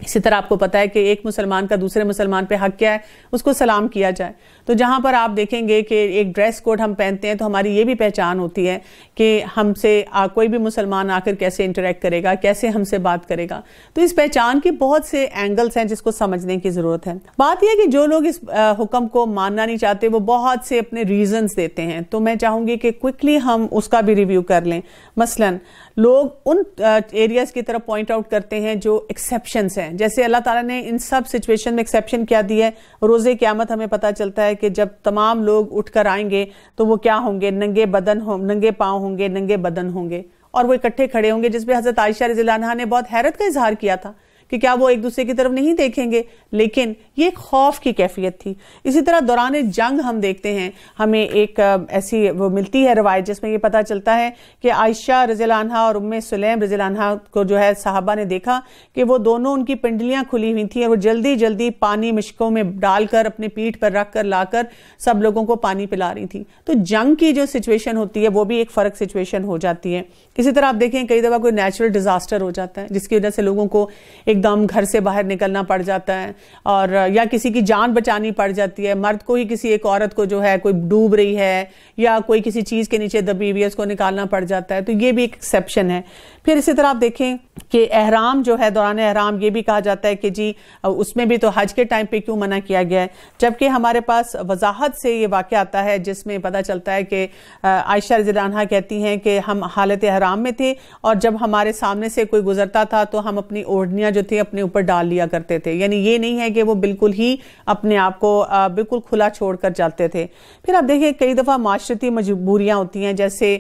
اسی طرح آپ کو پتا ہے کہ ایک مسلمان کا دوسرے مسلمان پہ حق کیا ہے، اس کو سلام کیا جائے. تو جہاں پر آپ دیکھیں گے کہ ایک ڈریس کوڈ ہم پہنتے ہیں تو ہماری یہ بھی پہچان ہوتی ہے کہ ہم سے کوئی بھی مسلمان آ کر کیسے انٹریکٹ کرے گا، کیسے ہم سے بات کرے گا. تو اس پہچان کے بہت سے اینگلز ہیں جس کو سمجھنے کی ضرورت ہے. بات یہ ہے کہ جو لوگ اس حکم کو ماننا نہیں چاہتے وہ بہت سے اپنے ریزنز دیتے ہیں. تو میں چاہوں گی کہ کوئکلی ہم اس کا بھی ریویو کر لیں. مثلاً لوگ ان ایریاز کی طرف پوائنٹ آؤٹ کرتے ہیں جو ایکسیپشنز ہیں. جیسے اللہ تعالیٰ نے ان سب سچویشن میں ایکسیپشن کیا دی ہے. روز قیامت ہمیں پتہ چلتا ہے کہ جب تمام لوگ اٹھ کر آئیں گے تو وہ کیا ہوں گے؟ ننگے پاؤں ہوں گے، ننگے بدن ہوں گے اور وہ اکٹھے کھڑے ہوں گے، جس پہ حضرت عائشہ رضی اللہ عنہا نے بہت حیرت کا اظہار کیا تھا کہ کیا وہ ایک دوسرے کی طرف نہیں دیکھیں گے. لیکن یہ ایک خوف کی کیفیت تھی. اسی طرح دوران جنگ ہم دیکھتے ہیں ہمیں ایک ایسی وہ ملتی ہے روایت جس میں یہ پتہ چلتا ہے کہ عائشہ رضی اللہ عنہا اور ام سلیم رضی اللہ عنہا کو جو ہے صحابہ نے دیکھا کہ وہ دونوں ان کی پنڈلیاں کھلی ہوئی تھیں اور وہ جلدی جلدی پانی مشکوں میں ڈال کر اپنے پیٹھ پر رکھ کر لا کر سب لوگوں کو پانی پلا رہی تھی. تو جنگ کی جو سچویشن ہوتی ہے وہ بھی ایک فرق سچویشن ہو جاتی ہے. اسی طرح آپ دیکھیں کئی دفعہ کوئی نیچرل ڈیزاسٹر ہو جاتا ہے جس کی وجہ سے لوگوں کو ایک دم گھر سے باہر نکلنا پڑ جاتا ہے اور یا کسی کی جان بچانی پڑ جاتی ہے. مرد کو ہی کسی ایک عورت کو جو ہے کوئی ڈوب رہی ہے یا کوئی کسی چیز کے نیچے دبی ہوئی ہے اس کو نکالنا پڑ جاتا ہے. تو یہ بھی ایک ایکسیپشن ہے. پھر اسی طرح آپ دیکھیں کہ احرام جو ہے دوران احرام یہ بھی کہا جاتا ہے کہ جی اس میں بھی تو حج کے ٹائم پہ کیوں منع کیا گیا ہے، جبکہ ہمارے پاس وضاحت سے یہ واقعہ آتا ہے جس میں پتہ چلتا ہے کہ عائشہ رضی اللہ عنہا کہتی ہیں کہ ہم حالت احرام میں تھے اور جب ہمارے سامنے سے کوئی گزرتا تھا تو ہم اپنی اوڑھنیاں جو تھی اپنے اوپر ڈال لیا کرتے تھے. یعنی یہ نہیں ہے کہ وہ بالکل ہی اپنے آپ کو بالکل کھلا چھوڑ کر جاتے تھے. پھر آپ دیکھیں کئی دفعہ معاشرتی مجبوریاں ہوتی ہیں، جیسے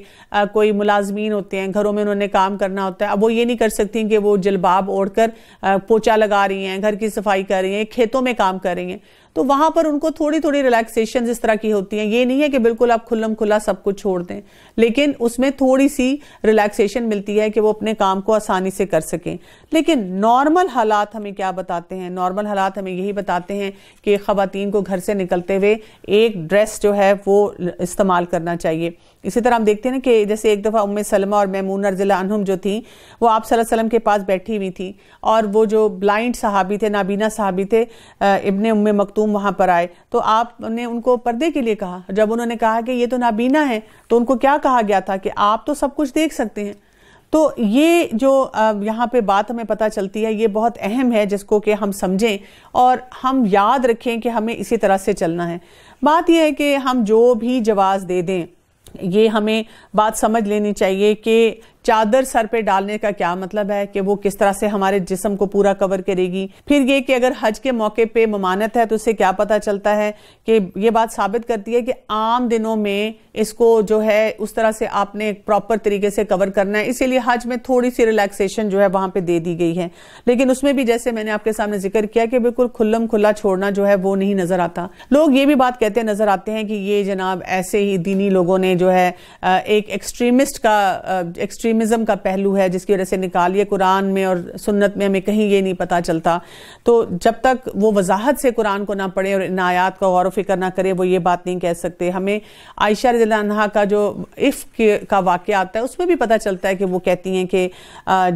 کوئی ملازمین ہوتے ہیں گھروں میں انہوں نے کام کرنا ہوتا ہے. اب وہ یہ نہیں کر سکتی کہ وہ جلباب اوڑھ کر پوچھا لگا رہی ہیں، گھر کی صفائی کر رہی ہیں، کھیتوں میں کام کر رہی ہیں. تو وہاں پر ان کو تھوڑی تھوڑی ریلیکسیشن اس طرح کی ہوتی ہیں. یہ نہیں ہے کہ بالکل آپ کھلم کھلا سب کچھ چھوڑ دیں، لیکن اس میں تھوڑی سی ریلیکسیشن ملتی ہے کہ وہ اپنے کام کو آسانی سے کر سکیں. لیکن نارمل حالات ہمیں کیا بتاتے ہیں؟ نارمل حالات ہمیں یہی بتاتے ہیں کہ خواتین کو گھر سے نکلتے ہوئے ایک ڈریس جو ہے وہ استعمال کرنا چاہیے. اسی طرح ہم دیکھتے ہیں کہ جیسے ایک دفعہ ام سلمہ اور میمونہ رضی اللہ عنہم جو تھیں وہ آپ صلی اللہ علیہ وسلم کے پاس بیٹھی ہوئی تھیں اور وہ جو بلائنڈ صحابی تھے، نابینا صحابی تھے، ابن ام مکتوم وہاں پر آئے تو آپ نے ان کو پردے کے لیے کہا. جب انہوں نے کہا کہ یہ تو نابینا ہے تو ان کو کیا کہا گیا تھا کہ آپ تو سب کچھ دیکھ سکتے ہیں. تو یہ جو یہاں پہ بات ہمیں پتہ چلتی ہے یہ بہت اہم ہے جس کو کہ ہم سمجھیں اور ہم یاد رکھیں کہ ہمیں اسی طرح سے چلنا ہے. بات یہ ہے کہ ہم جو بھی جواز دے دیں یہ ہمیں بات سمجھ لینی چاہیے کہ چادر سر پہ ڈالنے کا کیا مطلب ہے، کہ وہ کس طرح سے ہمارے جسم کو پورا کور کرے گی. پھر یہ کہ اگر حج کے موقع پہ ممانت ہے تو اس سے کیا پتہ چلتا ہے کہ یہ بات ثابت کرتی ہے کہ عام دنوں میں اس کو جو ہے اس طرح سے آپ نے پراپر طریقے سے کور کرنا ہے. اسی لیے حج میں تھوڑی سی ریلیکسیشن جو ہے وہاں پہ دے دی گئی ہے. لیکن اس میں بھی جیسے میں نے آپ کے سامنے ذکر کیا کہ بالکل کھلم کھلا چھوڑنا جو ہے وہ نہیں نظر آتا. لوگ یہ بھی بات کہتے نظر آتے ہیں کہ یہ جناب ایسے ہی دینی لوگوں نے جو ہے ایک ایکسٹریمزم کا پہلو ہے جس کی وجہ سے نکالیے. قرآن میں اور سنت میں ہمیں کہیں یہ نہیں پتا چلتا. تو جب تک وہ وضاحت سے قرآن کو نہ پڑھے اور ان آیات کا غور و فکر نہ کرے وہ یہ بات نہیں کہہ سکتے. ہمیں عائشہ رضی اللہ عنہا کا جو عفق کا واقعہ آتا ہے اس میں بھی پتا چلتا ہے کہ وہ کہتی ہیں کہ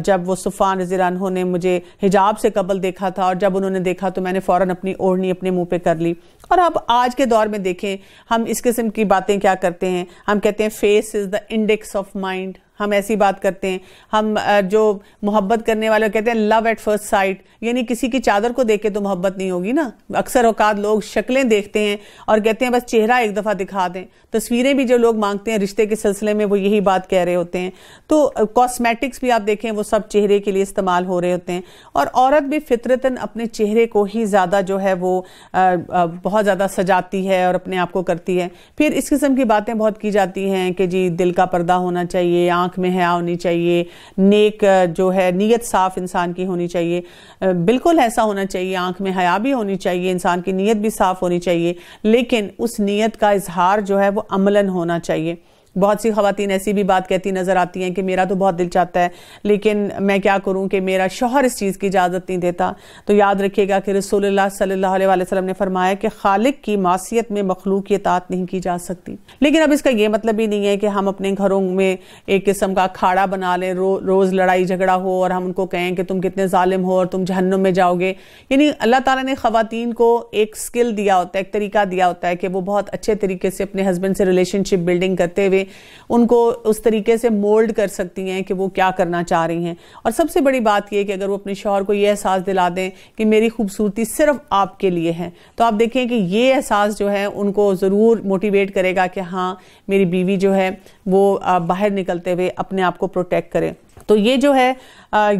جب وہ صفوان رضی اللہ عنہ نے مجھے حجاب سے قبل دیکھا تھا اور جب انہوں نے دیکھا تو میں نے فوراً اپنی اوڑھنی اپنے منہ پہ کر لی. اور اب آج کے دور میں دیکھیں ہم اس قسم کی باتیں کیا کرتے ہیں، ہم کہتے ہیں face is the index of mind. ہم ایسی بات کرتے ہیں. ہم جو محبت کرنے والے کہتے ہیں لو ایٹ فرسٹ سائٹ، یعنی کسی کی چادر کو دیکھ کے تو محبت نہیں ہوگی نا. اکثر اوقات لوگ شکلیں دیکھتے ہیں اور کہتے ہیں بس چہرہ ایک دفعہ دکھا دیں. تصویریں بھی جو لوگ مانگتے ہیں رشتے کے سلسلے میں وہ یہی بات کہہ رہے ہوتے ہیں. تو کاسمیٹکس بھی آپ دیکھیں وہ سب چہرے کے لیے استعمال ہو رہے ہوتے ہیں. اور عورت بھی فطرتاً اپنے چہرے کو ہی زیادہ جو ہے وہ بہت زیادہ سجاتی ہے اور اپنے آپ کو کرتی ہے. پھر اس قسم کی باتیں بہت کی جاتی ہیں کہ جی دل کا پردہ ہونا چاہیے، آنکھ میں حیا ہونی چاہیے، نیک جو ہے نیت صاف انسان کی ہونی چاہیے. بالکل ایسا ہونا چاہیے، آنکھ میں حیا بھی ہونی چاہیے، انسان کی نیت بھی صاف ہونی چاہیے، لیکن اس نیت کا اظہار جو ہے وہ عملاً ہونا چاہیے. بہت سی خواتین ایسی بھی بات کہتی نظر آتی ہیں کہ میرا تو بہت دل چاہتا ہے لیکن میں کیا کروں کہ میرا شوہر اس چیز کی اجازت نہیں دیتا. تو یاد رکھیے گا کہ رسول اللہ صلی اللہ علیہ وسلم نے فرمایا کہ خالق کی معصیت میں مخلوق کی اطاعت نہیں کی جا سکتی. لیکن اب اس کا یہ مطلب بھی نہیں ہے کہ ہم اپنے گھروں میں ایک قسم کا اکھاڑا بنا لیں, روز لڑائی جھگڑا ہو اور ہم ان کو کہیں کہ تم کتنے ظالم ہو اور تم جہنم میں جاؤ گے. یعنی اللہ تعالیٰ نے خواتین کو ایک سکل دیا ہوتا ہے, ایک طریقہ دیا ہوتا ہے کہ وہ بہت اچھے طریقے سے اپنے ہسبینڈ سے ریلیشن شپ بلڈنگ کرتے ہوئے ان کو اس طریقے سے مولڈ کر سکتی ہیں کہ وہ کیا کرنا چاہ رہی ہیں. اور سب سے بڑی بات یہ کہ اگر وہ اپنے شوہر کو یہ احساس دلا دیں کہ میری خوبصورتی صرف آپ کے لیے ہے, تو آپ دیکھیں کہ یہ احساس جو ہے ان کو ضرور موٹیویٹ کرے گا کہ ہاں میری بیوی جو ہے وہ باہر نکلتے ہوئے اپنے آپ کو پروٹیکٹ کرے. تو یہ جو ہے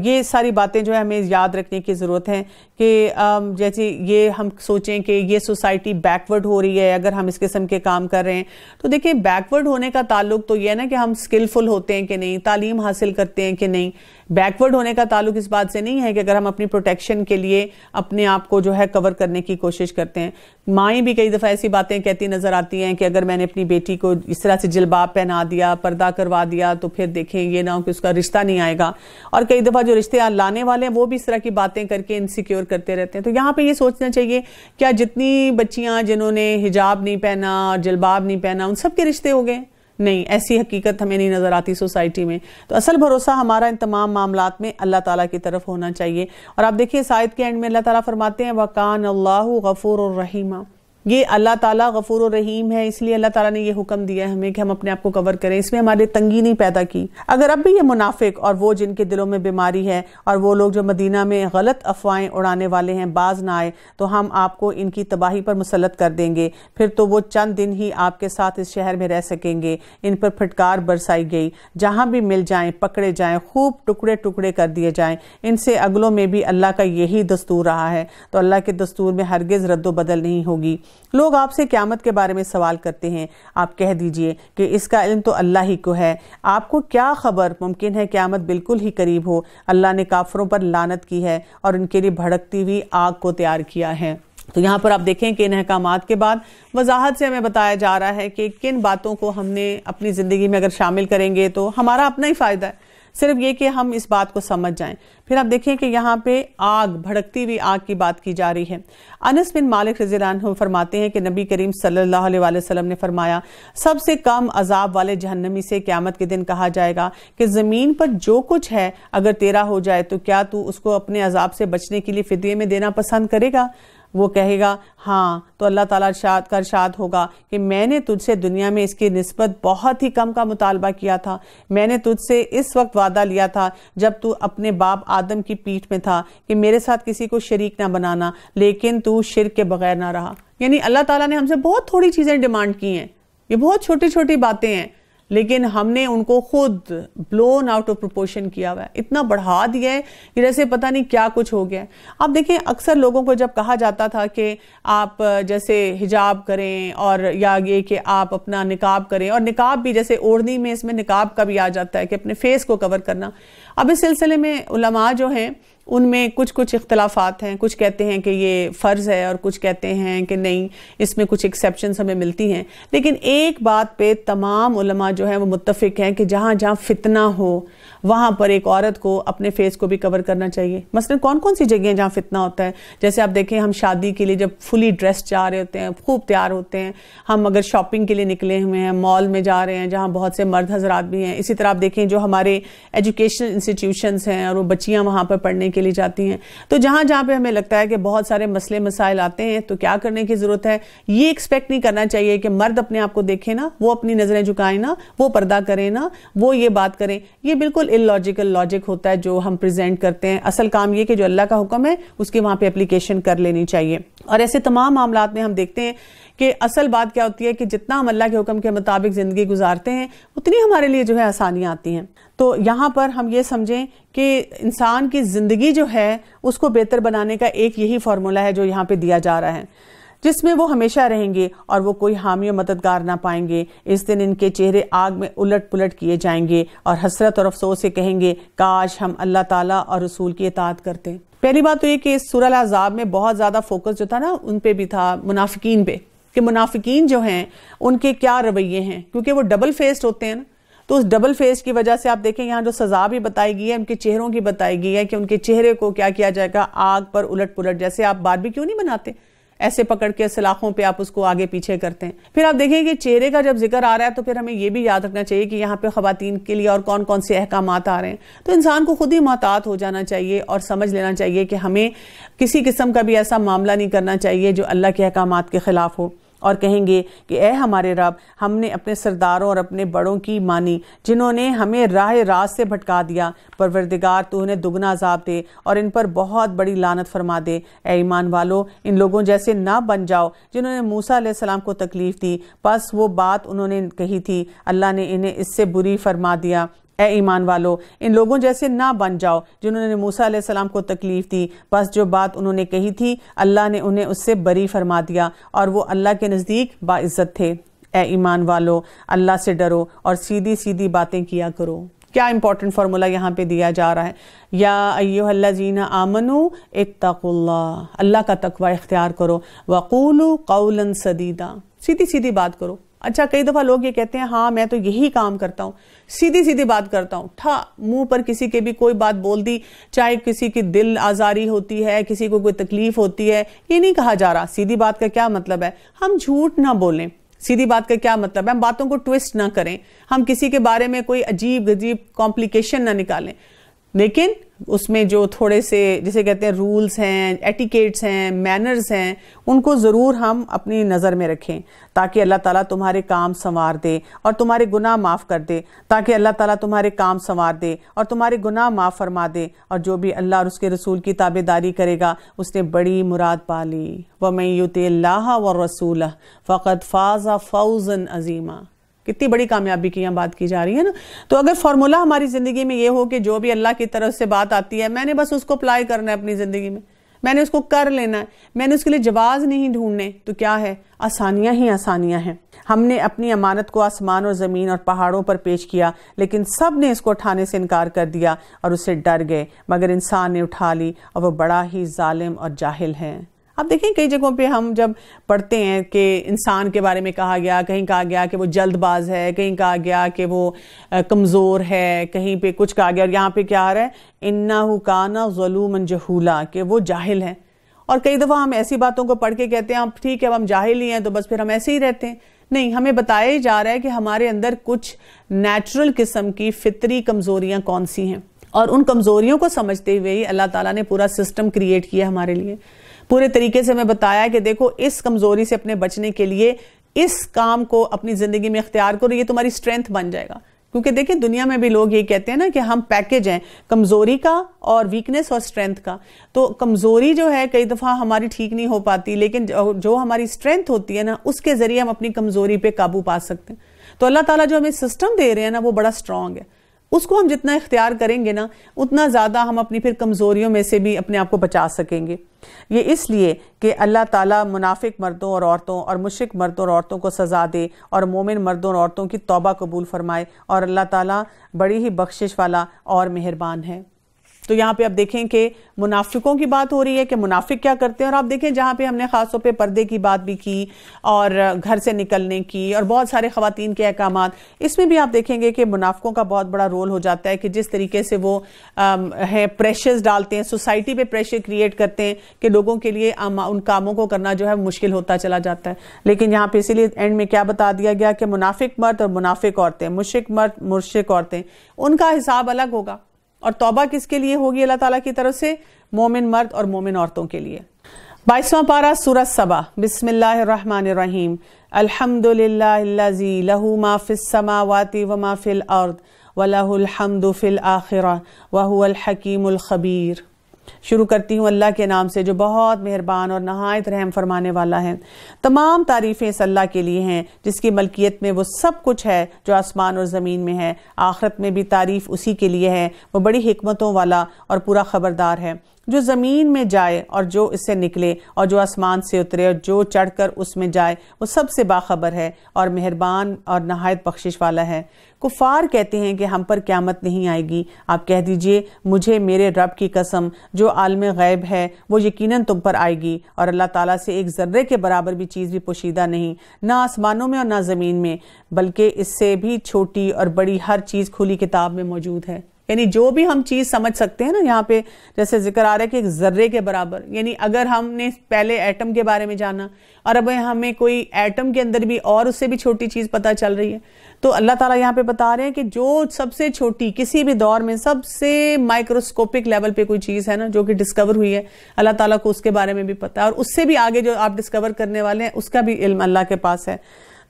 یہ ساری باتیں جو ہے ہمیں یاد رکھنے کی ضرورت ہے کہ جیسے یہ ہم سوچیں کہ یہ سوسائٹی بیکورڈ ہو رہی ہے اگر ہم اس قسم کے کام کر رہے ہیں. تو دیکھیں بیکورڈ ہونے کا تعلق تو یہ ہے نا کہ ہم سکلفل ہوتے ہیں کہ نہیں, تعلیم حاصل کرتے ہیں کہ نہیں. بیکورڈ ہونے کا تعلق اس بات سے نہیں ہے کہ اگر ہم اپنی پروٹیکشن کے لیے اپنے آپ کو جو ہے کور کرنے کی کوشش کرتے ہیں. مائیں بھی کئی دفعہ ایسی باتیں کہتی نظر آتی ہیں کہ اگر میں نے اپنی بیٹی کو اس طرح سے جلباب پہنا دیا, پردہ کروا دیا, تو پھر دیکھیں یہ نہ ہو کہ اس کا رشتہ نہیں آئے گا. اور کئی دفعہ جو رشتے لانے والے ہیں وہ بھی اس طرح کی باتیں کر کے انسیکیور کرتے رہتے ہیں. تو یہاں پہ یہ سوچنا چاہیے کیا جتنی بچیاں جنہوں نے حجاب نہیں پہنا اور جلباب نہیں پہنا ان سب کے رشتے ہو گئے؟ نہیں, ایسی حقیقت ہمیں نہیں نظر آتی سوسائٹی میں. تو اصل بھروسہ ہمارا ان تمام معاملات میں اللہ تعالیٰ کی طرف ہونا چاہیے. اور آپ دیکھیے اس آیت کے اینڈ میں اللہ تعالیٰ فرماتے ہیں وَقَانَ اللَّهُ غَفُورٌ رَحِيمًا. یہ اللہ تعالیٰ غفور و رحیم ہے, اس لیے اللہ تعالیٰ نے یہ حکم دیا ہے ہمیں کہ ہم اپنے آپ کو کور کریں. اس میں ہمارے تنگی نہیں پیدا کی. اگر اب بھی یہ منافق اور وہ جن کے دلوں میں بیماری ہے اور وہ لوگ جو مدینہ میں غلط افواہیں اڑانے والے ہیں باز نہ آئے تو ہم آپ کو ان کی تباہی پر مسلط کر دیں گے. پھر تو وہ چند دن ہی آپ کے ساتھ اس شہر میں رہ سکیں گے. ان پر پھٹکار برسائی گئی, جہاں بھی مل جائیں پکڑے جائیں, خوب ٹکڑے ٹکڑے کر دیے جائیں. ان سے اگلوں میں بھی اللہ کا یہی دستور رہا ہے, تو اللہ کے دستور میں ہرگز رد و بدل نہیں ہوگی. لوگ آپ سے قیامت کے بارے میں سوال کرتے ہیں, آپ کہہ دیجئے کہ اس کا علم تو اللہ ہی کو ہے. آپ کو کیا خبر, ممکن ہے قیامت بالکل ہی قریب ہو. اللہ نے کافروں پر لعنت کی ہے اور ان کے لیے بھڑکتی ہوئی آگ کو تیار کیا ہے. تو یہاں پر آپ دیکھیں کہ ان احکامات کے بعد وضاحت سے ہمیں بتایا جا رہا ہے کہ کن باتوں کو ہم نے اپنی زندگی میں اگر شامل کریں گے تو ہمارا اپنا ہی فائدہ ہے, صرف یہ کہ ہم اس بات کو سمجھ جائیں. پھر آپ دیکھیں کہ یہاں پہ آگ, بھڑکتی ہوئی آگ کی بات کی جا رہی ہے. انس بن مالک رضی اللہ عنہ فرماتے ہیں کہ نبی کریم صلی اللہ علیہ وسلم نے فرمایا سب سے کم عذاب والے جہنمی سے قیامت کے دن کہا جائے گا کہ زمین پر جو کچھ ہے اگر تیرا ہو جائے تو کیا تو اس کو اپنے عذاب سے بچنے کے لیے فدیے میں دینا پسند کرے گا؟ وہ کہے گا ہاں, تو اللہ تعالیٰ ارشاد ہوگا کہ میں نے تجھ سے دنیا میں اس کی نسبت بہت ہی کم کا مطالبہ کیا تھا. میں نے تجھ سے اس وقت وعدہ لیا تھا جب تو اپنے باپ آدم کی پیٹھ میں تھا کہ میرے ساتھ کسی کو شریک نہ بنانا, لیکن تو شرک کے بغیر نہ رہا. یعنی اللہ تعالیٰ نے ہم سے بہت تھوڑی چیزیں ڈیمانڈ کی ہیں, یہ بہت چھوٹی چھوٹی باتیں ہیں, لیکن ہم نے ان کو خود بلون آؤٹ آف پروپورشن کیا ہوا ہے, اتنا بڑھا دیا ہے کہ جیسے پتہ نہیں کیا کچھ ہو گیا ہے. آپ دیکھیں اکثر لوگوں کو جب کہا جاتا تھا کہ آپ جیسے حجاب کریں اور یا یہ کہ آپ اپنا نقاب کریں, اور نقاب بھی جیسے اوڑھنی میں اس میں نقاب کا بھی آ جاتا ہے کہ اپنے فیس کو کور کرنا. اب اس سلسلے میں علماء جو ہیں ان میں کچھ اختلافات ہیں. کچھ کہتے ہیں کہ یہ فرض ہے اور کچھ کہتے ہیں کہ نہیں, اس میں کچھ ایکسیپشنز ہمیں ملتی ہیں. لیکن ایک بات پہ تمام علماء جو ہیں وہ متفق ہیں کہ جہاں جہاں فتنہ ہو وہاں پر ایک عورت کو اپنے فیس کو بھی کور کرنا چاہیے. مثلا کون کون سی جگہیں جہاں فتنہ ہوتا ہے, جیسے آپ دیکھیں ہم شادی کے لیے جب فلی ڈریس جا رہے ہوتے ہیں, خوب تیار ہوتے ہیں, ہم اگر شاپنگ کے لیے نکلے ہوئے ہیں, مال میں جا رہے ہیں جہاں بہت سے مرد حضرات بھی ہیں. اسی طرح آپ دیکھیں جو ہمارے ایجوکیشنل انسٹیٹیوشنز ہیں اور وہ بچیاں وہاں پر پڑھنے کے لیے جاتی ہیں, تو جہاں جہاں پہ ہمیں لگتا ہے کہ بہت سارے مسئلے مسائل آتے ہیں تو کیا کرنے کی ضرورت ہے, یہ ایکسپیکٹ نہیں کرنا چاہیے کہ مرد اپنے آپ کو دیکھیں نا, وہ اپنی نظریں جھکائیں نا, وہ پردہ کریں نا, وہ یہ بات کریں. یہ بالکل illogical لاجک ہوتا ہے جو ہم پریزنٹ کرتے ہیں. اصل کام یہ کہ جو اللہ کا حکم ہے اس کی وہاں پہ اپلیکیشن کر لینی چاہیے. اور ایسے تمام معاملات میں ہم دیکھتے ہیں کہ اصل بات کیا ہوتی ہے کہ جتنا ہم اللہ کے حکم کے مطابق زندگی گزارتے ہیں اتنی ہمارے لیے جو ہے آسانیاں آتی ہیں. تو یہاں پر ہم یہ سمجھیں کہ انسان کی زندگی جو ہے اس کو بہتر بنانے کا ایک یہی فارمولا ہے جو یہاں پہ دیا جا رہا ہے, جس میں وہ ہمیشہ رہیں گے اور وہ کوئی حامی و مددگار نہ پائیں گے. اس دن ان کے چہرے آگ میں الٹ پلٹ کیے جائیں گے اور حسرت اور افسوس سے کہیں گے کاش ہم اللہ تعالیٰ اور رسول کی اطاعت کرتے. پہلی بات تو یہ کہ اس سورہ الاحزاب میں بہت زیادہ فوکس جو تھا نا ان پہ بھی تھا, منافقین پہ. کہ منافقین جو ہیں ان کے کیا رویے ہیں، کیونکہ وہ ڈبل فیسڈ ہوتے ہیں نا. تو اس ڈبل فیس کی وجہ سے آپ دیکھیں یہاں جو سزا بھی بتائی گئی ہے ان کے چہروں کی بتائی گئی ہے کہ ان کے چہرے کو کیا کیا جائے گا، آگ پر الٹ پلٹ، جیسے آپ باربیکیو نہیں بناتے ایسے پکڑ کے سلاخوں پہ آپ اس کو آگے پیچھے کرتے ہیں. پھر آپ دیکھیں کہ چہرے کا جب ذکر آ رہا ہے تو پھر ہمیں یہ بھی یاد رکھنا چاہیے کہ یہاں پہ خواتین کے لیے اور کون کون سے احکامات آ رہے ہیں. تو انسان کو خود ہی محتاط ہو جانا چاہیے اور سمجھ لینا چاہیے کہ ہمیں کسی قسم کا بھی ایسا معاملہ نہیں کرنا چاہیے جو اللہ کے احکامات کے خلاف ہو، اور کہیں گے کہ اے ہمارے رب، ہم نے اپنے سرداروں اور اپنے بڑوں کی مانی جنہوں نے ہمیں راہ راست سے بھٹکا دیا. پروردگار تو انہیں دگنا عذاب دے اور ان پر بہت بڑی لعنت فرما دے. اے ایمان والو، ان لوگوں جیسے نہ بن جاؤ جنہوں نے موسیٰ علیہ السلام کو تکلیف دی، پس وہ بات انہوں نے کہی تھی اللہ نے انہیں اس سے بری فرما دیا. اے ایمان والو، ان لوگوں جیسے نہ بن جاؤ جنہوں نے موسیٰ علیہ السلام کو تکلیف دی، بس جو بات انہوں نے کہی تھی اللہ نے انہیں اس سے بری فرما دیا، اور وہ اللہ کے نزدیک باعزت تھے. اے ایمان والو، اللہ سے ڈرو اور سیدھی سیدھی باتیں کیا کرو. کیا امپورٹنٹ فارمولا یہاں پہ دیا جا رہا ہے، یا ایھا الذین آمنوا اتقوا اللہ، اللہ کا تقوی اختیار کرو، وقولوا قولا سدیدا، سیدھی سیدھی بات کرو. اچھا کئی دفعہ لوگ یہ کہتے ہیں ہاں میں تو یہی کام کرتا ہوں، سیدھی سیدھی بات کرتا ہوں، منہ پر کسی کے بھی کوئی بات بول دی، چاہے کسی کی دل آزاری ہوتی ہے، کسی کو کوئی تکلیف ہوتی ہے، یہ نہیں کہا جا رہا. سیدھی بات کا کیا مطلب ہے؟ ہم جھوٹ نہ بولیں. سیدھی بات کا کیا مطلب ہے؟ ہم باتوں کو ٹویسٹ نہ کریں، ہم کسی کے بارے میں کوئی عجیب غریب کمپلیکیشن نہ نکالیں، لیکن اس میں جو تھوڑے سے جسے کہتے ہیں رولز ہیں، ایٹیکیٹس ہیں، مینرز ہیں، ان کو ضرور ہم اپنی نظر میں رکھیں تاکہ اللہ تعالیٰ تمہارے کام سنوار دے اور تمہارے گناہ معاف کر دے، تاکہ اللہ تعالیٰ تمہارے کام سنوار دے اور تمہارے گناہ معاف فرما دے. اور جو بھی اللہ اور اس کے رسول کی تابعداری کرے گا اس نے بڑی مراد پا لی. وَمَن يُطِعِ اللَّهَ وَالرَّسُولَ فَقَدْ فَازَ فَوْزًا عَظِيمًا. کتنی بڑی کامیابی کی یہاں بات کی جا رہی ہے نا. تو اگر فارمولا ہماری زندگی میں یہ ہو کہ جو بھی اللہ کی طرف سے بات آتی ہے میں نے بس اس کو اپلائی کرنا ہے اپنی زندگی میں نے اس کو کر لینا ہے، میں نے اس کے لیے جواز نہیں ڈھونڈنے، تو کیا ہے؟ آسانیاں ہی آسانیاں ہیں. ہم نے اپنی امانت کو آسمان اور زمین اور پہاڑوں پر پیش کیا، لیکن سب نے اس کو اٹھانے سے انکار کر دیا اور اس سے ڈر گئے، مگر انسان نے اٹھا لی اور وہ بڑا ہی ظالم اور جاہل ہے. آپ دیکھیں کئی جگہوں پہ ہم جب پڑھتے ہیں کہ انسان کے بارے میں کہا گیا، کہیں کہا گیا کہ وہ جلد باز ہے، کہیں کہا گیا کہ وہ کمزور ہے، کہیں پہ کچھ کہا گیا، اور یہاں پہ کیا آ رہا ہے؟ اِنَّهُ كَانَ ظَلُومًا جَهُولًا، کہ وہ جاہل ہیں. اور کئی دفعہ ہم ایسی باتوں کو پڑھ کے کہتے ہیں ٹھیک ہے اب ہم جاہل ہی ہیں تو بس پھر ہم ایسے ہی رہتے ہیں. نہیں، ہمیں بتایا ہی جا رہا ہے کہ ہمارے اندر کچھ نیچرل قسم کی فطری کمزوریاں کون سی ہیں، اور ان کمزوریوں کو سمجھتے ہوئے ہی اللہ تعالیٰ نے پورا سسٹم کریٹ کیا ہمارے لیے. پورے طریقے سے ہمیں بتایا کہ دیکھو اس کمزوری سے اپنے بچنے کے لیے اس کام کو اپنی زندگی میں اختیار کرو، یہ تمہاری اسٹرینتھ بن جائے گا. کیونکہ دیکھیں دنیا میں بھی لوگ یہ کہتے ہیں نا کہ ہم پیکج ہیں کمزوری کا اور ویکنس اور اسٹرینتھ کا. تو کمزوری جو ہے کئی دفعہ ہماری ٹھیک نہیں ہو پاتی، لیکن جو ہماری اسٹرینتھ ہوتی ہے نا اس کے ذریعے ہم اپنی کمزوری پہ قابو پا سکتے ہیں. تو اللہ تعالیٰ جو ہمیں سسٹم دے رہے ہیں نا وہ بڑا اسٹرانگ ہے، اس کو ہم جتنا اختیار کریں گے نا اتنا زیادہ ہم اپنی پھر کمزوریوں میں سے بھی اپنے آپ کو بچا سکیں گے. یہ اس لیے کہ اللہ تعالیٰ منافق مردوں اور عورتوں اور مشرک مردوں اور عورتوں کو سزا دے اور مومن مردوں اور عورتوں کی توبہ قبول فرمائے، اور اللہ تعالیٰ بڑی ہی بخشش والا اور مہربان ہے. تو یہاں پہ آپ دیکھیں کہ منافقوں کی بات ہو رہی ہے کہ منافق کیا کرتے ہیں، اور آپ دیکھیں جہاں پہ ہم نے خاص طور پہ پردے کی بات بھی کی اور گھر سے نکلنے کی اور بہت سارے خواتین کے احکامات، اس میں بھی آپ دیکھیں گے کہ منافقوں کا بہت بڑا رول ہو جاتا ہے کہ جس طریقے سے وہ پریشرز ڈالتے ہیں، سوسائٹی پہ پریشر کریٹ کرتے ہیں کہ لوگوں کے لیے ان کاموں کو کرنا جو ہے مشکل ہوتا چلا جاتا ہے. لیکن یہاں پہ اسی لیے اینڈ میں کیا بتا دیا گیا کہ منافق مرد اور منافق عورتیں، مشرک مرد مشرک عورتیں، ان کا حساب الگ ہوگا. اور توبہ کس کے لیے ہوگی اللہ تعالیٰ کی طرف سے؟ مومن مرد اور مومن عورتوں کے لیے. 22واں پارہ سورہ سبا. بسم اللہ الرحمن الرحیم. الحمد للہ الذی لہ ما فی السماوات وما فی الارض ولہ الحمد فی الآخرہ وہو الحکیم الخبیر. شروع کرتی ہوں اللہ کے نام سے جو بہت مہربان اور نہایت رحم فرمانے والا ہے. تمام تعریفیں اس اللہ کے لیے ہیں جس کی ملکیت میں وہ سب کچھ ہے جو آسمان اور زمین میں ہے. آخرت میں بھی تعریف اسی کے لیے ہے، وہ بڑی حکمتوں والا اور پورا خبردار ہے. جو زمین میں جائے اور جو اس سے نکلے اور جو آسمان سے اترے اور جو چڑھ کر اس میں جائے وہ سب سے باخبر ہے اور مہربان اور نہایت بخشش والا ہے۔ کفار کہتے ہیں کہ ہم پر قیامت نہیں آئے گی۔ آپ کہہ دیجئے مجھے میرے رب کی قسم جو عالم غیب ہے وہ یقیناً تم پر آئے گی، اور اللہ تعالیٰ سے ایک ذرے کے برابر بھی چیز بھی پوشیدہ نہیں، نہ آسمانوں میں اور نہ زمین میں، بلکہ اس سے بھی چھوٹی اور بڑی ہر چیز کھلی کتاب میں موجود ہے۔ یعنی جو بھی ہم چیز سمجھ سکتے ہیں نا، یہاں پہ جیسے ذکر آ رہا ہے کہ ایک ذرے کے برابر، یعنی اگر ہم نے پہلے ایٹم کے بارے میں جانا اور اب ہمیں کوئی ایٹم کے اندر بھی اور اس سے بھی چھوٹی چیز پتہ چل رہی ہے، تو اللہ تعالیٰ یہاں پہ بتا رہے ہیں کہ جو سب سے چھوٹی کسی بھی دور میں سب سے مائکروسکوپک لیول پہ کوئی چیز ہے نا جو کہ ڈسکور ہوئی ہے، اللہ تعالیٰ کو اس کے بارے میں بھی پتہ ہے، اور اس سے بھی آگے جو آپ ڈسکور کرنے والے ہیں اس کا بھی علم اللہ کے پاس ہے،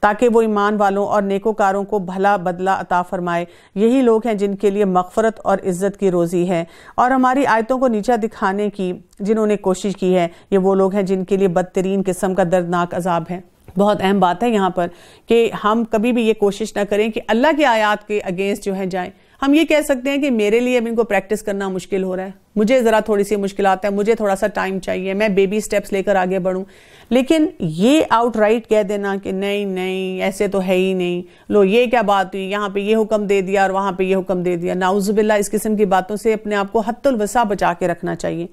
تاکہ وہ ایمان والوں اور نیکوکاروں کو بھلا بدلہ عطا فرمائے۔ یہی لوگ ہیں جن کے لیے مغفرت اور عزت کی روزی ہے، اور ہماری آیتوں کو نیچا دکھانے کی جنہوں نے کوشش کی ہے یہ وہ لوگ ہیں جن کے لیے بدترین قسم کا دردناک عذاب ہے۔ بہت اہم بات ہے یہاں پر کہ ہم کبھی بھی یہ کوشش نہ کریں کہ اللہ کی آیات کے اگینسٹ جو ہیں جائیں۔ ہم یہ کہہ سکتے ہیں کہ میرے لیے اب ان کو پریکٹس کرنا مشکل ہو رہا ہے، مجھے ذرا تھوڑی سی مشکلات ہیں، مجھے تھوڑا سا ٹائم چاہیے، میں بیبی سٹیپس لے کر آگے بڑھوں، لیکن یہ آؤٹ رائٹ کہہ دینا کہ نہیں ایسے تو ہے ہی نہیں، لو یہ کیا بات ہوئی، یہاں پہ یہ حکم دے دیا اور وہاں پہ یہ حکم دے دیا، نعوذ باللہ، اس قسم کی باتوں سے اپنے آپ کو حد الوسع بچا کے رکھنا چاہیے۔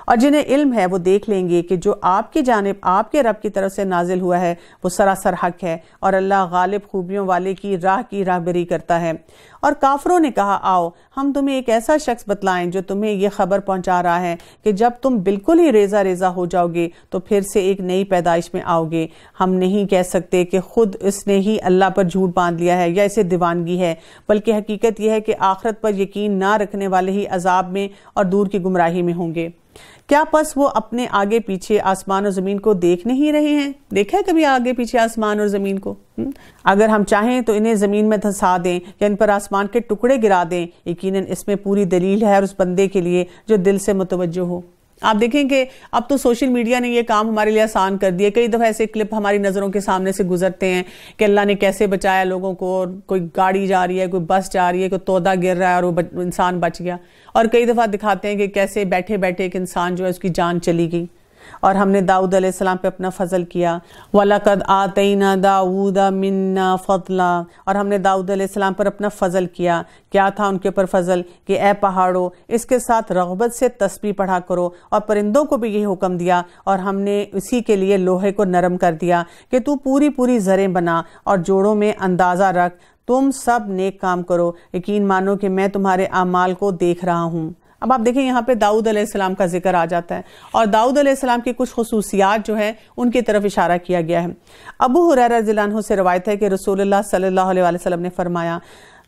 اور جنہیں علم ہے وہ دیکھ لیں گے کہ جو آپ کی جانب آپ کے رب کی طرف سے نازل ہوا ہے وہ سراسر حق ہے، اور اللہ غالب خوبیوں والے کی راہبری کرتا ہے۔ اور کافروں نے کہا آؤ ہم تمہیں ایک ایسا شخص بتلائیں جو تمہیں یہ خبر پہنچا رہا ہے کہ جب تم بالکل ہی ریزہ ریزہ ہو جاؤ گے تو پھر سے ایک نئی پیدائش میں آؤ گے۔ ہم نہیں کہہ سکتے کہ خود اس نے ہی اللہ پر جھوٹ باندھ لیا ہے یا اسے دیوانگی ہے، بلکہ حقیقت یہ ہے کہ آخرت پر یقین نہ رکھنے والے ہی عذاب میں اور دور کی گمراہی میں ہوں گے۔ کیا پس وہ اپنے آگے پیچھے آسمان اور زمین کو دیکھ نہیں رہے ہیں؟ دیکھا ہے کبھی آگے پیچھے آسمان اور زمین کو؟ اگر ہم چاہیں تو انہیں زمین میں دھسا دیں یا ان پر آسمان کے ٹکڑے گرا دیں، یقیناً اس میں پوری دلیل ہے اور اس بندے کے لیے جو دل سے متوجہ ہو۔ آپ دیکھیں کہ اب تو سوشل میڈیا نے یہ کام ہمارے لیے آسان کر دیا، کئی دفعہ ایسے کلپ ہماری نظروں کے سامنے سے گزرتے ہیں کہ اللہ نے کیسے بچایا لوگوں کو، کوئی گاڑی جا رہی ہے، کوئی بس جا رہی ہے، کوئی تودہ گر رہا ہے اور وہ انسان بچ گیا، اور کئی دفعہ دکھاتے ہیں کہ کیسے بیٹھے بیٹھے ایک انسان جو ہے اس کی جان چلی گئی۔ اور ہم نے داؤد علیہ السلام پہ اپنا فضل کیا، وَلَقَدْ آتَيْنَا دَاوُودَ مِنَّا فَضْلًا، اور ہم نے داؤد علیہ السلام پر اپنا فضل کیا۔ کیا تھا ان کے اوپر فضل؟ کہ اے پہاڑوں اس کے ساتھ رغبت سے تسبیح پڑھا کرو، اور پرندوں کو بھی یہ حکم دیا، اور ہم نے اسی کے لیے لوہے کو نرم کر دیا کہ تو پوری پوری زریں بنا اور جوڑوں میں اندازہ رکھ، تم سب نیک کام کرو، یقین مانو کہ میں تمہارے اعمال کو دیکھ رہا ہوں۔ اب آپ دیکھیں یہاں پہ داؤد علیہ السلام کا ذکر آ جاتا ہے، اور داؤد علیہ السلام کی کچھ خصوصیات جو ہیں ان کی طرف اشارہ کیا گیا ہے۔ ابو ہریرہ رضی اللہ عنہ سے روایت ہے کہ رسول اللہ صلی اللہ علیہ وسلم نے فرمایا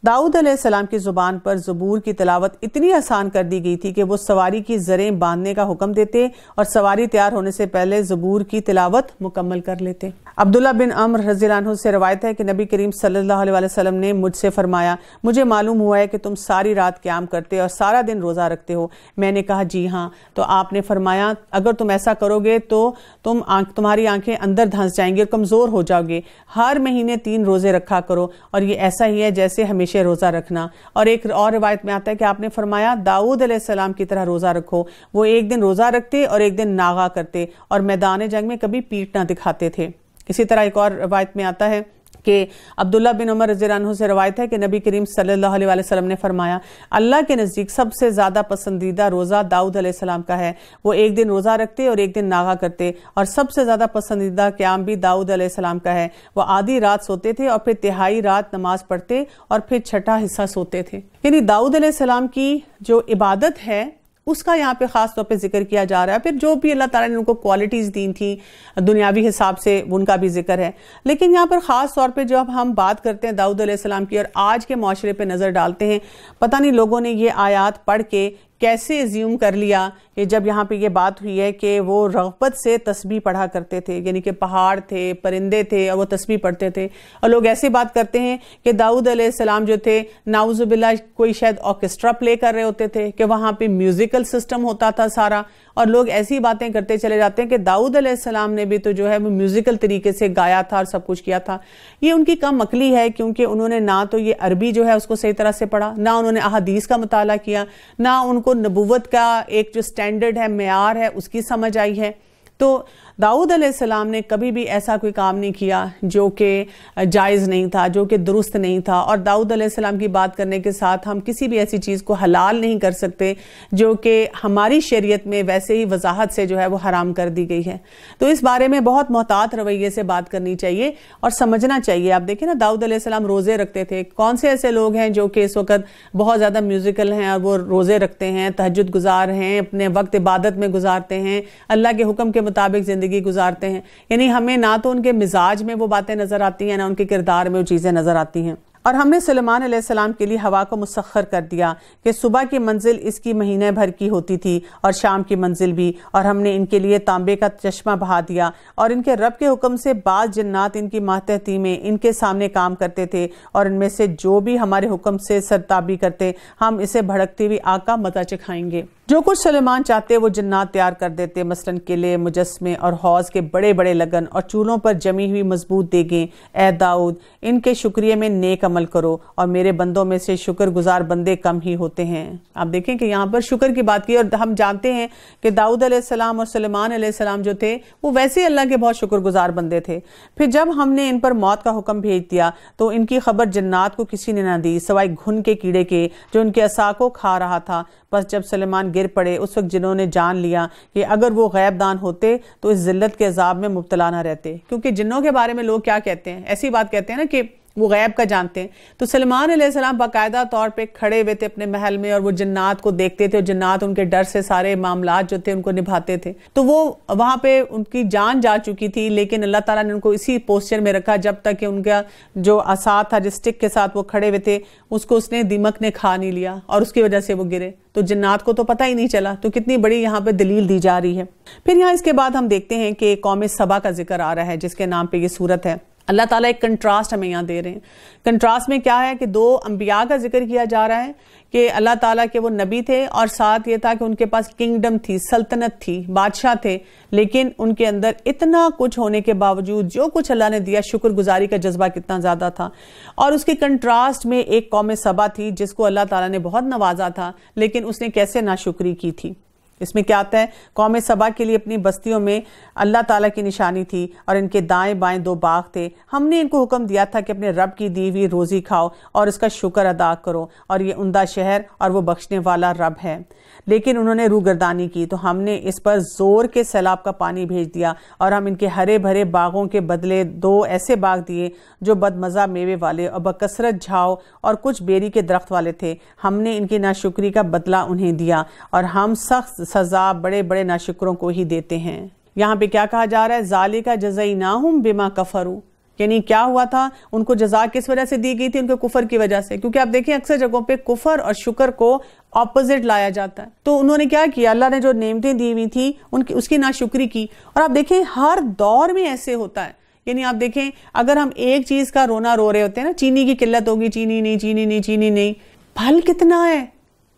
داؤد علیہ السلام کی زبان پر زبور کی تلاوت اتنی آسان کر دی گئی تھی کہ وہ سواری کی زریں باندھنے کا حکم دیتے اور سواری تیار ہونے سے پہلے زبور کی تلاوت مکمل کر لیتے۔ عبداللہ بن عمر رضی اللہ عنہ سے روایت ہے کہ نبی کریم صلی اللہ علیہ وسلم نے مجھ سے فرمایا مجھے معلوم ہوا ہے کہ تم ساری رات قیام کرتے اور سارا دن روزہ رکھتے ہو۔ میں نے کہا جی ہاں، تو آپ نے فرمایا اگر تم ایسا کرو گے تو تمہاری آنکھیں اندر دھنس جائیں گی اور کمزور ہو جاؤ گے۔ ہر مہینے 3 روزے رکھا کرو، اور یہ ایسا ہی ہے جیسے ہمیشہ روزہ رکھنا۔ اور ایک اور روایت میں آتا ہے کہ آپ نے فرمایا داؤد علیہ السلام کی طرح روزہ رکھو، وہ ایک دن روزہ رکھتے اور ایک دن ناغہ کرتے، اور میدان جنگ میں کبھی پیٹ نہ دکھاتے تھے۔ اسی طرح ایک اور روایت میں آتا ہے کہ عبداللہ بن عمر رضی اللہ عنہ سے روایت ہے کہ نبی کریم صلی اللہ علیہ وسلم نے فرمایا اللہ کے نزدیک سب سے زیادہ پسندیدہ روزہ داؤد علیہ السلام کا ہے، وہ ایک دن روزہ رکھتے اور ایک دن ناغہ کرتے، اور سب سے زیادہ پسندیدہ قیام بھی داؤد علیہ السلام کا ہے، وہ آدھی رات سوتے تھے اور پھر تہائی رات نماز پڑھتے اور پھر چھٹا حصہ سوتے تھے۔ یعنی داؤد علیہ السلام کی جو عبادت ہے اس کا یہاں پہ خاص طور پہ ذکر کیا جا رہا ہے، پھر جو بھی اللہ تعالیٰ نے ان کو کوالٹیز دی تھیں دنیاوی حساب سے ان کا بھی ذکر ہے، لیکن یہاں پر خاص طور پہ جب ہم بات کرتے ہیں داؤد علیہ السلام کی اور آج کے معاشرے پہ نظر ڈالتے ہیں، پتہ نہیں لوگوں نے یہ آیات پڑھ کے کیسے ایزیوم کر لیا کہ جب یہاں پہ یہ بات ہوئی ہے کہ وہ رغبت سے تسبیح پڑھا کرتے تھے، یعنی کہ پہاڑ تھے، پرندے تھے اور وہ تسبیح پڑھتے تھے، اور لوگ ایسے بات کرتے ہیں کہ داؤد علیہ السلام جو تھے نعوذ باللہ کوئی شاید آرکیسٹرا پلے کر رہے ہوتے تھے، کہ وہاں پہ میوزیکل سسٹم ہوتا تھا سارا، اور لوگ ایسی باتیں کرتے چلے جاتے ہیں کہ داؤد علیہ السلام نے بھی تو جو ہے وہ میوزیکل طریقے سے گایا تھا اور سب کچھ کیا تھا۔ یہ ان کی کم عقلی ہے، کیونکہ انہوں نے نہ تو یہ عربی جو ہے اس کو صحیح طرح سے پڑھا، نہ انہوں نے احادیث کا مطالعہ کیا، نہ ان کو کو نبوت کا ایک جو سٹینڈرڈ ہے، معیار ہے، اس کی سمجھ آئی ہے۔ تو داؤد علیہ السلام نے کبھی بھی ایسا کوئی کام نہیں کیا جو کہ جائز نہیں تھا، جو کہ درست نہیں تھا، اور داؤد علیہ السلام کی بات کرنے کے ساتھ ہم کسی بھی ایسی چیز کو حلال نہیں کر سکتے جو کہ ہماری شریعت میں ویسے ہی وضاحت سے جو ہے وہ حرام کر دی گئی ہے۔ تو اس بارے میں بہت محتاط رویے سے بات کرنی چاہیے اور سمجھنا چاہیے۔ آپ دیکھیں نا، داؤد علیہ السلام روزے رکھتے تھے۔ کون سے ایسے لوگ ہیں جو کہ اس وقت بہت زیادہ میوزیکل ہیں اور وہ روزے رکھتے ہیں، تہجد گزار ہیں، اپنے وقت عبادت میں گزارتے ہیں، اللہ کے حکم کے مطابق زندگی گزارتے ہیں؟ یعنی ہمیں نہ تو ان کے مزاج میں وہ باتیں نظر آتی ہیں، نہ ان کے کردار میں وہ چیزیں نظر آتی ہیں۔ اور ہم نے سلیمان علیہ السلام کے لیے ہوا کو مسخر کر دیا کہ صبح کی منزل اس کی مہینے بھر کی ہوتی تھی اور شام کی منزل بھی، اور ہم نے ان کے لیے تانبے کا چشمہ بہا دیا، اور ان کے رب کے حکم سے بعض جنات ان کی ماتحتی میں ان کے سامنے کام کرتے تھے، اور ان میں سے جو بھی ہمارے حکم سے سرتابی کرتے ہم اسے بھڑکتی ہوئی آگ کا مزہ چکھائیں گے۔ جو کچھ سلیمان چاہتے وہ جنات تیار کر دیتے، مثلاً قلعے، مجسمے اور حوض کے بڑے بڑے لگن اور چولہوں پر جمی ہوئی مضبوط دیگیں۔ اے داؤد، ان کے شکریہ میں نیک عمل کرو، اور میرے بندوں میں سے شکر گزار بندے کم ہی ہوتے ہیں۔ آپ دیکھیں کہ یہاں پر شکر کی بات کی، اور ہم جانتے ہیں کہ داؤد علیہ السلام اور سلیمان علیہ السلام جو تھے وہ ویسے اللہ کے بہت شکر گزار بندے تھے۔ پھر جب ہم نے ان پر موت کا حکم بھیج دیا تو ان کی خبر جنات کو کسی نے نہ دی سوائے گھن کے کیڑے کے جو ان کے عصا کو کھا رہا تھا۔ بس جب سلیمان گر پڑے اس وقت جنہوں نے جان لیا کہ اگر وہ غیب دان ہوتے تو اس ذلت کے عذاب میں مبتلا نہ رہتے، کیونکہ جنوں کے بارے میں لوگ کیا کہتے ہیں، ایسی بات کہتے ہیں نا کہ وہ غیب کا جانتے ہیں۔ تو سلیمان علیہ السلام باقاعدہ طور پہ کھڑے ہوئے تھے اپنے محل میں، اور وہ جنات کو دیکھتے تھے، اور جنات ان کے ڈر سے سارے معاملات جو تھے ان کو نبھاتے تھے۔ تو وہ وہاں پہ ان کی جان جا چکی تھی، لیکن اللہ تعالیٰ نے ان کو اسی پوسچر میں رکھا جب تک کہ ان کا جو عصا تھا، جس اسٹک کے ساتھ وہ کھڑے ہوئے تھے، اس کو اس نے دیمک نے کھا نہیں لیا، اور اس کی وجہ سے وہ گرے۔ تو جنات کو تو پتہ ہی نہیں چلا۔ تو کتنی بڑی یہاں پہ دلیل دی جا رہی ہے۔ پھر یہاں اس کے بعد ہم دیکھتے ہیں کہ قوم سبا کا ذکر آ رہا ہے، جس کے نام پہ یہ سورت ہے۔ اللہ تعالیٰ ایک کنٹراسٹ ہمیں یہاں دے رہے ہیں۔ کنٹراسٹ میں کیا ہے کہ دو انبیاء کا ذکر کیا جا رہا ہے کہ اللہ تعالیٰ کے وہ نبی تھے، اور ساتھ یہ تھا کہ ان کے پاس کنگڈم تھی، سلطنت تھی، بادشاہ تھے، لیکن ان کے اندر اتنا کچھ ہونے کے باوجود جو کچھ اللہ نے دیا، شکر گزاری کا جذبہ کتنا زیادہ تھا۔ اور اس کے کنٹراسٹ میں ایک قوم سبا تھی جس کو اللہ تعالیٰ نے بہت نوازا تھا، لیکن اس نے کیسے ناشکری کی تھی۔ اس میں کیا آتا ہے؟ قوم سبا کے لیے اپنی بستیوں میں اللہ تعالیٰ کی نشانی تھی، اور ان کے دائیں بائیں دو باغ تھے۔ ہم نے ان کو حکم دیا تھا کہ اپنے رب کی دی ہوئی روزی کھاؤ اور اس کا شکر ادا کرو، اور یہ عمدہ شہر اور وہ بخشنے والا رب ہے۔ لیکن انہوں نے روگردانی کی تو ہم نے اس پر زور کے سیلاب کا پانی بھیج دیا، اور ہم ان کے ہرے بھرے باغوں کے بدلے دو ایسے باغ دیے جو بدمزہ میوے والے اور بکثرت جھاؤ اور کچھ بیری کے درخت والے تھے۔ ہم نے ان کی ناشکری کا بدلہ انہیں دیا، اور ہم سخت سزا بڑے بڑے ناشکروں کو ہی دیتے ہیں۔ یہاں پہ کیا کہا جا رہا ہے؟ ذالک جزیناہم بما کفروا، یعنی کیا ہوا تھا؟ ان کو جزا کس وجہ سے دی گئی تھی؟ ان کے کفر کی وجہ سے۔ کیونکہ آپ دیکھیں اکثر جگہوں پہ کفر اور شکر کو اپوزٹ لایا جاتا ہے۔ تو انہوں نے کیا کیا؟ اللہ نے جو نعمتیں دی ہوئی تھیں اس کی ناشکری کی۔ اور آپ دیکھیں ہر دور میں ایسے ہوتا ہے۔ یعنی آپ دیکھیں اگر ہم ایک چیز کا رونا رو رہے ہوتے ہیں نا، چینی کی قلت ہوگی، چینی نہیں، چینی نہیں، چینی نہیں، پھل کتنا ہے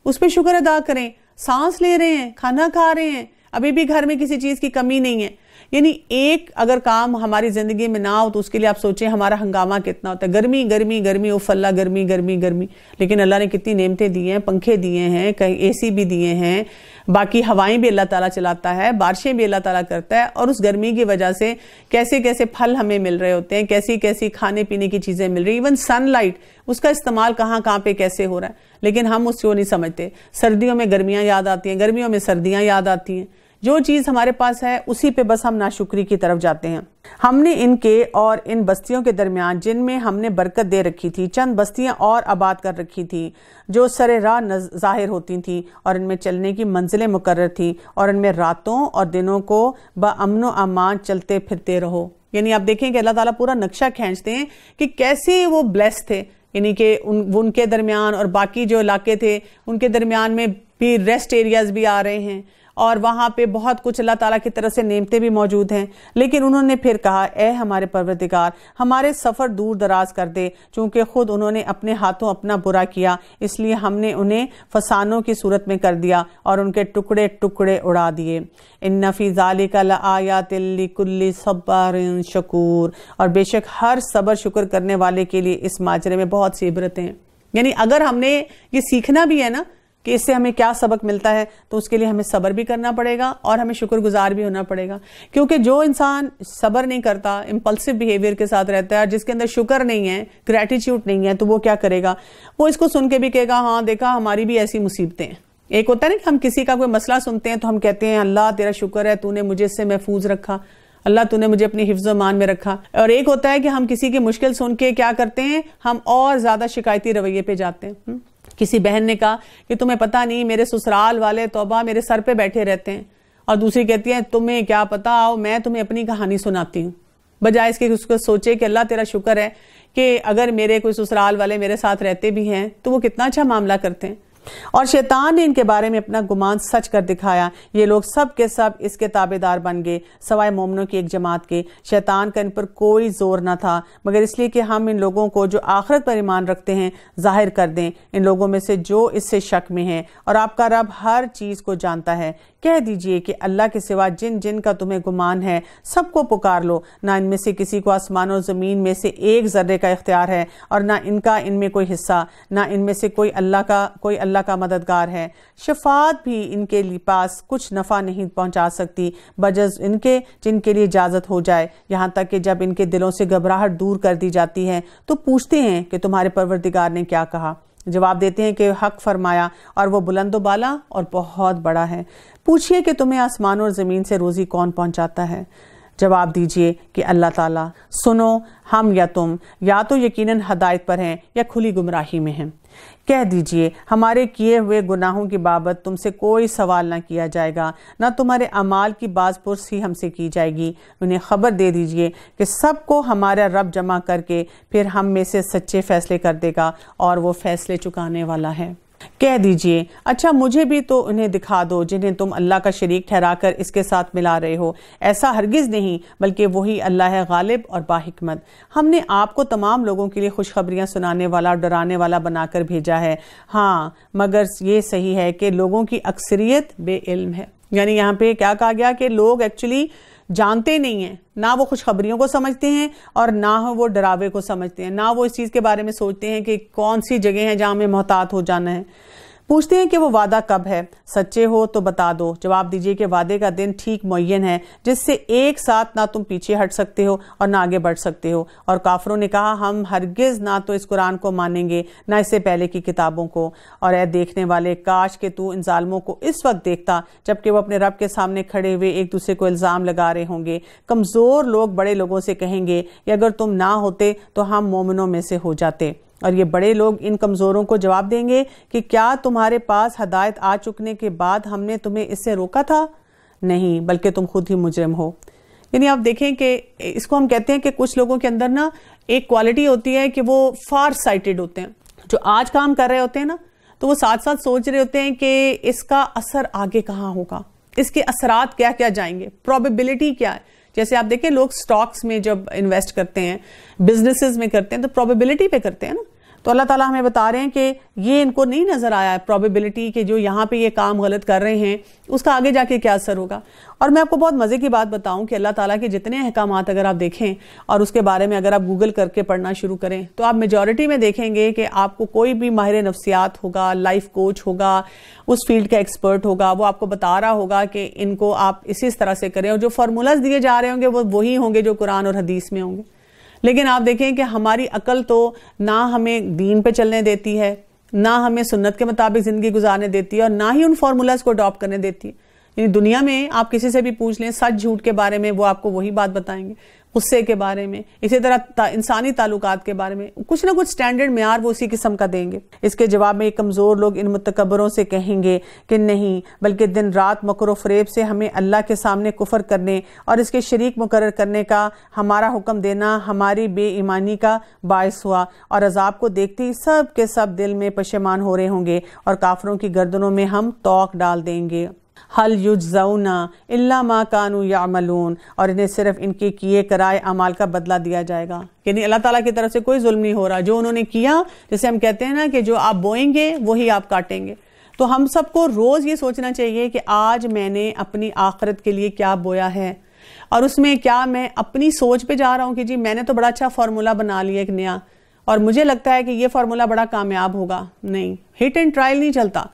اس پہ شکر ادا کریں۔ سانس لے رہے ہیں، کھانا کھا رہے ہیں، ابھی بھی گھر میں کسی چیز کی کمی نہیں ہے۔ یعنی ایک اگر کام ہماری زندگی میں نہ ہو تو اس کے لیے آپ سوچیں ہمارا ہنگامہ کتنا ہوتا ہے۔ گرمی گرمی گرمی، اوف اللہ، گرمی گرمی گرمی، لیکن اللہ نے کتنی نعمتیں دی ہیں، پنکھے دیے ہیں، کہیں اے سی بھی دیے ہیں، باقی ہوائیں بھی اللہ تعالیٰ چلاتا ہے، بارشیں بھی اللہ تعالیٰ کرتا ہے، اور اس گرمی کی وجہ سے کیسے کیسے پھل ہمیں مل رہے ہوتے ہیں، کیسی کیسی کھانے پینے کی چیزیں مل رہی، ایون سن لائٹ اس کا استعمال کہاں کہاں پہ کیسے ہو رہا ہے، لیکن ہم اس کو نہیں سمجھتے۔ سردیوں میں گرمیاں یاد آتی ہیں، گرمیوں میں سردیاں یاد آتی ہیں۔ جو چیز ہمارے پاس ہے اسی پہ بس ہم ناشکری کی طرف جاتے ہیں۔ ہم نے ان کے اور ان بستیوں کے درمیان جن میں ہم نے برکت دے رکھی تھی چند بستیاں اور آباد کر رکھی تھی جو سر راہ ظاہر ہوتی تھیں، اور ان میں چلنے کی منزلیں مقرر تھیں، اور ان میں راتوں اور دنوں کو بامن و امان چلتے پھرتے رہو۔ یعنی آپ دیکھیں کہ اللہ تعالیٰ پورا نقشہ کھینچتے ہیں کہ کیسے وہ بلیس تھے، یعنی کہ ان کے درمیان اور باقی جو علاقے تھے ان کے درمیان میں بھی ریسٹ ایریاز بھی آ رہے ہیں، اور وہاں پہ بہت کچھ اللہ تعالیٰ کی طرف سے نعمتیں بھی موجود ہیں۔ لیکن انہوں نے پھر کہا، اے ہمارے پروردگار، ہمارے سفر دور دراز کر دے، چونکہ خود انہوں نے اپنے ہاتھوں اپنا برا کیا، اس لیے ہم نے انہیں فسانوں کی صورت میں کر دیا اور ان کے ٹکڑے ٹکڑے اڑا دیے۔ ان فی ذالک لآیات لکل صبار شکور، اور بے شک ہر صبر شکر کرنے والے کے لیے اس ماجرے میں بہت سی عبرتیں ہیں۔ یعنی اگر ہم نے یہ سیکھنا بھی ہے نا کہ اس سے ہمیں کیا سبق ملتا ہے، تو اس کے لیے ہمیں صبر بھی کرنا پڑے گا اور ہمیں شکر گزار بھی ہونا پڑے گا. کیونکہ جو انسان صبر نہیں کرتا، امپلسو بیہیویئر کے ساتھ رہتا ہے، اور جس کے اندر شکر نہیں ہے، گریٹیٹیوڈ نہیں ہے، تو وہ کیا کرے گا؟ وہ اس کو سن کے بھی کہے گا ہاں دیکھا ہماری بھی ایسی مصیبتیں ہیں. ایک ہوتا ہے نا کہ ہم کسی کا کوئی مسئلہ سنتے ہیں تو ہم کہتے ہیں اللہ تیرا شکر ہے، تو نے مجھے اس سے محفوظ رکھا، اللہ تو نے مجھے اپنی حفظ و امان میں رکھا. اور ایک ہوتا ہے کہ ہم کسی کی مشکل سن کے کیا کرتے ہیں، ہم اور زیادہ شکایتی رویے پہ جاتے ہیں. کسی بہن نے کہا کہ تمہیں پتہ نہیں میرے سسرال والے توبہ میرے سر پہ بیٹھے رہتے ہیں، اور دوسری کہتی ہے تمہیں کیا پتہ، آؤ میں تمہیں اپنی کہانی سناتی ہوں. بجائے اس کے اس کو سوچے کہ اللہ تیرا شکر ہے کہ اگر میرے کوئی سسرال والے میرے ساتھ رہتے بھی ہیں تو وہ کتنا اچھا معاملہ کرتے ہیں. اور شیطان نے ان کے بارے میں اپنا گمان سچ کر دکھایا. یہ لوگ سب کے سب اس کے تابعدار بن گئے سوائے مومنوں کی ایک جماعت کے. شیطان کا ان پر کوئی زور نہ تھا مگر اس لیے کہ ہم ان لوگوں کو جو آخرت پر ایمان رکھتے ہیں ظاہر کر دیں، ان لوگوں میں سے جو اس سے شک میں ہیں. اور آپ کا رب ہر چیز کو جانتا ہے. کہہ دیجئے کہ اللہ کے سوا جن جن کا تمہیں گمان ہے سب کو پکار لو. نہ ان میں سے کسی کو آسمان و زمین میں سے ایک ذرے کا اختیار ہے، اور نہ ان کا ان میں کوئی حصہ، نہ ان میں سے کوئی اللہ کا مددگار ہے. شفاعت بھی ان کے پاس کچھ نفع نہیں پہنچا سکتی بجز ان کے جن کے لیے اجازت ہو جائے. یہاں تک کہ جب ان کے دلوں سے گھبراہٹ دور کر دی جاتی ہے تو پوچھتے ہیں کہ تمہارے پروردگار نے کیا کہا. جواب دیتے ہیں کہ حق فرمایا اور وہ بلند و بالا اور بہت بڑا ہے. پوچھئے کہ تمہیں آسمان اور زمین سے روزی کون پہنچاتا ہے؟ جواب دیجئے کہ اللہ تعالیٰ. سنو، ہم یا تم یا تو یقیناً ہدایت پر ہیں یا کھلی گمراہی میں ہیں. کہہ دیجئے ہمارے کیے ہوئے گناہوں کی بابت تم سے کوئی سوال نہ کیا جائے گا، نہ تمہارے اعمال کی باز پرسی ہم سے کی جائے گی. انہیں خبر دے دیجئے کہ سب کو ہمارا رب جمع کر کے پھر ہم میں سے سچے فیصلے کر دے گا، اور وہ فیصلے چکانے والا ہے. کہہ دیجئے اچھا مجھے بھی تو انہیں دکھا دو جنہیں تم اللہ کا شریک ٹھہرا کر اس کے ساتھ ملا رہے ہو. ایسا ہرگز نہیں، بلکہ وہی اللہ ہے غالب اور باحکمت. ہم نے آپ کو تمام لوگوں کے لیے خوشخبریاں سنانے والا اور ڈرانے والا بنا کر بھیجا ہے. ہاں مگر یہ صحیح ہے کہ لوگوں کی اکثریت بے علم ہے. یعنی یہاں پہ کیا کہا گیا کہ لوگ ایکچولی جانتے نہیں ہیں، نہ وہ خوشخبریوں کو سمجھتے ہیں اور نہ وہ ڈراوے کو سمجھتے ہیں، نہ وہ اس چیز کے بارے میں سوچتے ہیں کہ کون سی جگہ ہے جہاں ہمیں محتاط ہو جانا ہے. پوچھتے ہیں کہ وہ وعدہ کب ہے؟ سچے ہو تو بتا دو. جواب دیجئے کہ وعدے کا دن ٹھیک معین ہے جس سے ایک ساتھ نہ تم پیچھے ہٹ سکتے ہو اور نہ آگے بڑھ سکتے ہو. اور کافروں نے کہا ہم ہرگز نہ تو اس قرآن کو مانیں گے نہ اس سے پہلے کی کتابوں کو. اور اے دیکھنے والے، کاش کہ تو ان ظالموں کو اس وقت دیکھتا جبکہ وہ اپنے رب کے سامنے کھڑے ہوئے ایک دوسرے کو الزام لگا رہے ہوں گے. کمزور لوگ بڑے لوگوں سے کہیں گے کہ اگر تم نہ ہوتے تو ہم مومنوں میں سے ہو جاتے. اور یہ بڑے لوگ ان کمزوروں کو جواب دیں گے کہ کیا تمہارے پاس ہدایت آ چکنے کے بعد ہم نے تمہیں اس سے روکا تھا؟ نہیں، بلکہ تم خود ہی مجرم ہو. یعنی آپ دیکھیں کہ اس کو ہم کہتے ہیں کہ کچھ لوگوں کے اندر نا ایک کوالٹی ہوتی ہے کہ وہ فار سائٹڈ ہوتے ہیں. جو آج کام کر رہے ہوتے ہیں نا تو وہ ساتھ ساتھ سوچ رہے ہوتے ہیں کہ اس کا اثر آگے کہاں ہوگا، اس کے اثرات کیا کیا جائیں گے، پروبیبلٹی کیا ہے. جیسے آپ دیکھیں لوگ سٹاکس میں جب انویسٹ کرتے ہیں، بزنسز میں کرتے ہیں، تو پروبیبلٹی پہ کرتے ہیں نا. تو اللہ تعالیٰ ہمیں بتا رہے ہیں کہ یہ ان کو نہیں نظر آیا ہے پروبیبلٹی کہ جو یہاں پہ یہ کام غلط کر رہے ہیں اس کا آگے جا کے کیا اثر ہوگا. اور میں آپ کو بہت مزے کی بات بتاؤں کہ اللہ تعالیٰ کے جتنے احکامات اگر آپ دیکھیں اور اس کے بارے میں اگر آپ گوگل کر کے پڑھنا شروع کریں تو آپ میجورٹی میں دیکھیں گے کہ آپ کو کوئی بھی ماہر نفسیات ہوگا، لائف کوچ ہوگا، اس فیلڈ کا ایکسپرٹ ہوگا، وہ آپ کو بتا رہا ہوگا کہ ان کو آپ اسی طرح سے کریں، اور جو فارمولاز دیے جا رہے ہوں گے وہ وہی ہوں گے جو قرآن اور حدیث میں ہوں گے. لیکن آپ دیکھیں کہ ہماری عقل تو نہ ہمیں دین پہ چلنے دیتی ہے، نہ ہمیں سنت کے مطابق زندگی گزارنے دیتی ہے، اور نہ ہی ان فارمولاز کو اڈاپٹ کرنے دیتی ہے. یعنی دنیا میں آپ کسی سے بھی پوچھ لیں سچ جھوٹ کے بارے میں، وہ آپ کو وہی بات بتائیں گے. غصے کے بارے میں، اسی طرح انسانی تعلقات کے بارے میں کچھ نہ کچھ سٹینڈرڈ معیار وہ اسی قسم کا دیں گے. اس کے جواب میں کمزور لوگ ان متکبروں سے کہیں گے کہ نہیں، بلکہ دن رات مکر و فریب سے ہمیں اللہ کے سامنے کفر کرنے اور اس کے شریک مقرر کرنے کا ہمارا حکم دینا ہماری بے ایمانی کا باعث ہوا. اور عذاب کو دیکھتے ہی سب کے سب دل میں پشیمان ہو رہے ہوں گے، اور کافروں کی گردنوں میں ہم توق ڈال دیں گے. حل یجزون الا ما کانوا یعملون، اور انہیں صرف ان کے کیے کرائے اعمال کا بدلہ دیا جائے گا. یعنی اللہ تعالیٰ کی طرف سے کوئی ظلم نہیں ہو رہا. جو انہوں نے کیا، جیسے ہم کہتے ہیں نا کہ جو آپ بوئیں گے وہی آپ کاٹیں گے. تو ہم سب کو روز یہ سوچنا چاہیے کہ آج میں نے اپنی آخرت کے لیے کیا بویا ہے، اور اس میں کیا میں اپنی سوچ پہ جا رہا ہوں کہ جی میں نے تو بڑا اچھا فارمولا بنا لیا ایک نیا، اور مجھے لگتا ہے کہ یہ فارمولا بڑا کامیاب ہوگا. نہیں، ہٹ اینڈ ٹرائل نہیں چلتا.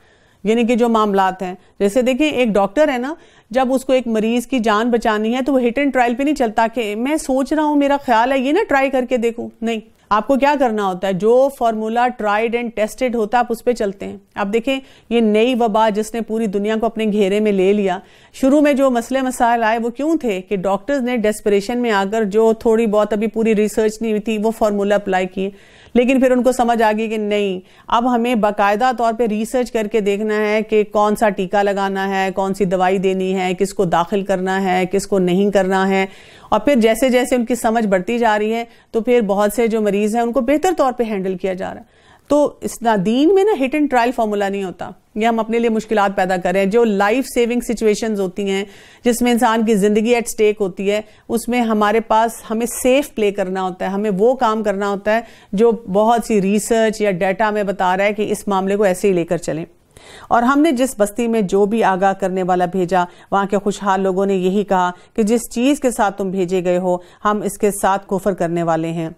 یعنی کہ جو معاملات ہیں، جیسے دیکھیں ایک ڈاکٹر ہے نا، جب اس کو ایک مریض کی جان بچانی ہے تو وہ ہٹ اینڈ ٹرائل پہ نہیں چلتا کہ میں سوچ رہا ہوں، میرا خیال ہے یہ نا ٹرائی کر کے دیکھوں. نہیں، آپ کو کیا کرنا ہوتا ہے؟ جو فارمولا ٹرائیڈ اینڈ ٹیسٹڈ ہوتا ہے آپ اس پہ چلتے ہیں. آپ دیکھیں یہ نئی وبا جس نے پوری دنیا کو اپنے گھیرے میں لے لیا، شروع میں جو مسئلے مسائل آئے وہ کیوں تھے کہ ڈاکٹرز نے ڈیسپریشن میں آ کر جو تھوڑی بہت ابھی پوری ریسرچ نہیں ہوئی تھی وہ فارمولا اپلائی کیے، لیکن پھر ان کو سمجھ آ گئی کہ نہیں، اب ہمیں باقاعدہ طور پہ ریسرچ کر کے دیکھنا ہے کہ کون سا ٹیکہ لگانا ہے، کون سی دوائی دینی ہے، کس کو داخل کرنا ہے، کس کو نہیں کرنا ہے. اور پھر جیسے جیسے ان کی سمجھ بڑھتی جا رہی ہے تو پھر بہت سے جو مریض ہیں ان کو بہتر طور پہ ہینڈل کیا جا رہا ہے. تو اس دین میں نا ہٹ اینڈ ٹرائل فارمولا نہیں ہوتا، یہ ہم اپنے لیے مشکلات پیدا کر رہے ہیں. جو لائف سیونگ سچویشنز ہوتی ہیں جس میں انسان کی زندگی ایٹ سٹیک ہوتی ہے، اس میں ہمارے پاس ہمیں سیف پلے کرنا ہوتا ہے، ہمیں وہ کام کرنا ہوتا ہے جو بہت سی ریسرچ یا ڈیٹا میں بتا رہا ہے کہ اس معاملے کو ایسے ہی لے کر چلیں. اور ہم نے جس بستی میں جو بھی آگاہ کرنے والا بھیجا، وہاں کے خوشحال لوگوں نے یہی کہا کہ جس چیز کے ساتھ تم بھیجے گئے ہو ہم اس کے ساتھ کفر کرنے والے ہیں.